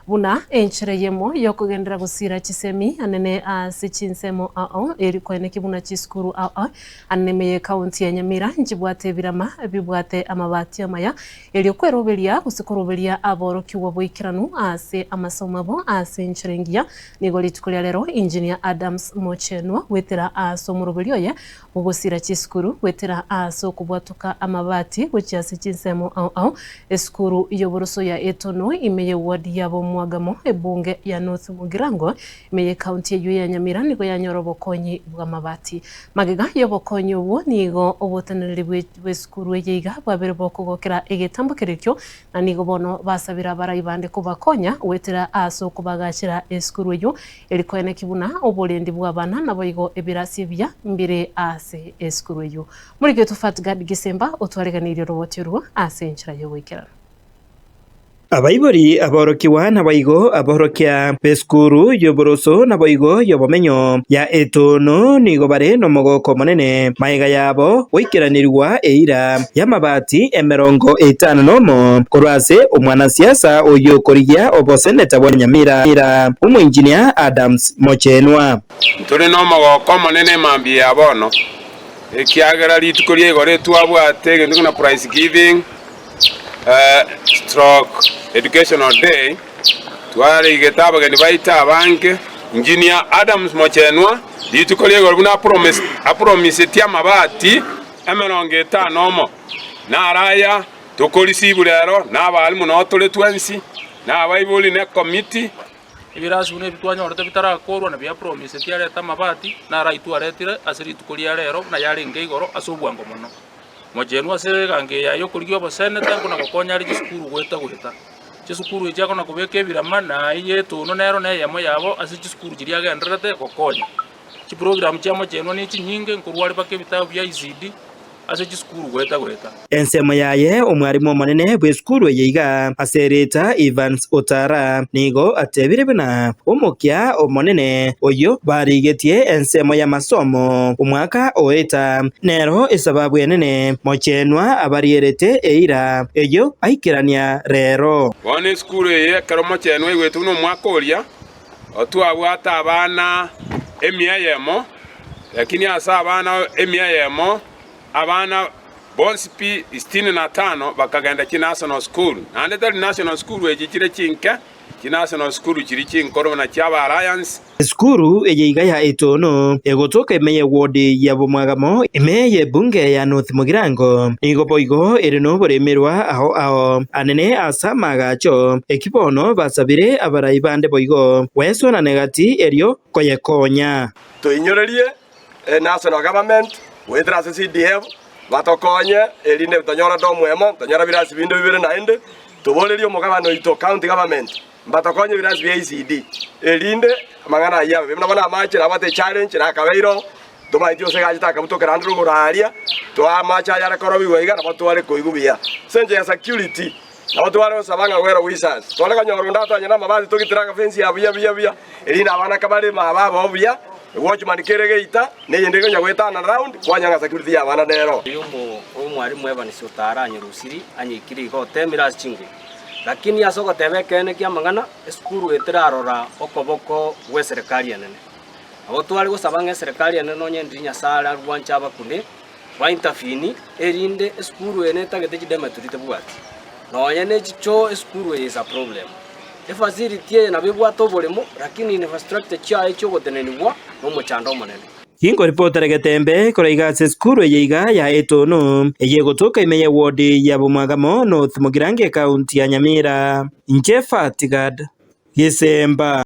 buna enchere yemo yokugendera gusira chisemi anene sichinsemo eri kwene kibuna chiskuru anemeye kaunti ya Nyamira njibwate birama bibwate amabati amaya eri okweroberia gusikoroberia aboroki wabwikiranu ase amasomabo ase encherengia nigo litukulia lero engineer Adams Mochenwa wetera asomuroberio ye ugusira chiskuru wetera asokubwatuka amabati which asichinsemo eskuru yoboroso ya etono imeye wadi yabo mwagamo ebunge ya North Mugirango imeye kaunti ya Nyamira nigo yanyorobokonyi bw'amabati magega yobokonyi uwo nigo obotaniriri bw'eskuru yeiga bwabere bokugokera egetambo kerekyo na nigo bono basabira barayibande kubakonya wetera aso kubagashira eskuru yo erikwene kibuna obolendi bw'abana naboyigo ebirasi bya mbere ase eskuru yo muri gyo tufatgad Gisemba otwareganiriro robotiruo ase enchira yo wikera abaibori aborokiwa nabayigo aborokia peskuru yoboroso nabayigo yobomenyo ya etono nigo bare nomogoko monene maiga yabo wikiranirwa eira yamabati 50 korwase omwana siasa oyokorigia oboseneta bwa Nyamira umuengineer Adams Mochenwa turi nomogoko monene mambi yabono ekiagera litukorie gore twabwate gendo na prize giving stroke educational day twari getaba gani baita banke engineer Adams Mochenwa litukolie gore buna promise tia mabati 50 na raya tukolisi bulero na abalimu no tole twensi na abaibuli ne committee ibirasi une bitwanya orete bitarakorwa na bya promise tia leta mabati na raitu aretire asiri tukolia rero na yari ngeigoro asubwango mono Mochenwa segange yayo kurigyo boseneta kuna kokonya ari gisukuru gweta gweta gisukuru ijako na kubeke birama na iye tuno nero na yamo yabo asi gisukuru jiri agenderete kokonya ki program cya Mochenwa ni kinyinge nkurwari bake bitabo bya ICD ase gisukuru gweta gweta ensemo yaye omwarimu monene bw'eskuru yeiga asereta Evans Otara nigo atebire bina omokia omonene oyo barigetie ensemo ya masomo umwaka oeta nero esababu enene Mochenwa abarierete eira eyo aikirania rero one eskuru ye karo Mochenwa igwetu no mwaka oria otwabwata abana emiyemo lakini asa abana emiyemo abana bonsipi 65 bakagenda ki national school ande tali national school ejikire kinka ki national school kiri kinkoro na cyaba alliance skuru eyeiga ya etono egotoka emeye wodi ya bomwagamo emeye bunge ya North Mugirango igoboigo erino boremerwa aho anene asamagacho ekibono basabire abarayibande boigo weso na negati erio koyekonya to inyorerie national government wethera CDF batokonye erinde tonyora domwemo tonyora birasi bindo bibere naende tubolerio mugabano ito county government batokonye birasi bya ICD erinde amangana yabe bimna bana amache abate challenge rakabeiro tomaitio segajita kabutokera ndruguraria to amacha yara korobigo igana batware koigubia senje ya security abatware osabanga wera wisas tole kanyoro ndatanya na mabazi tokitiraka fence ya bia erinde abana kabale mababo obia watchman keregeita neyendege nyagwetana round kwanyanga security ya bana dero yumbo omwarimu Evans Otara nyerusiri anyikiri go temiras chingu lakini asoko tebekene kya mangana eskuru etirarora okoboko we serikali yanene abo twali gusabanga serikali yanene no nyendinya sala rwancha bakune wa interfini erinde eskuru eneta gete dema turite bwati no yene chicho eskuru is a problem efacility na bibwato bolemo lakini infrastructure cha echo gotenenibwa no mochando monene Kingo reporter getembe koreiga skuru yeiga ya etono eyegotoka imeye wodi ya bomwagamo North Mugirango county ya Nyamira Njefa Tigad Gisemba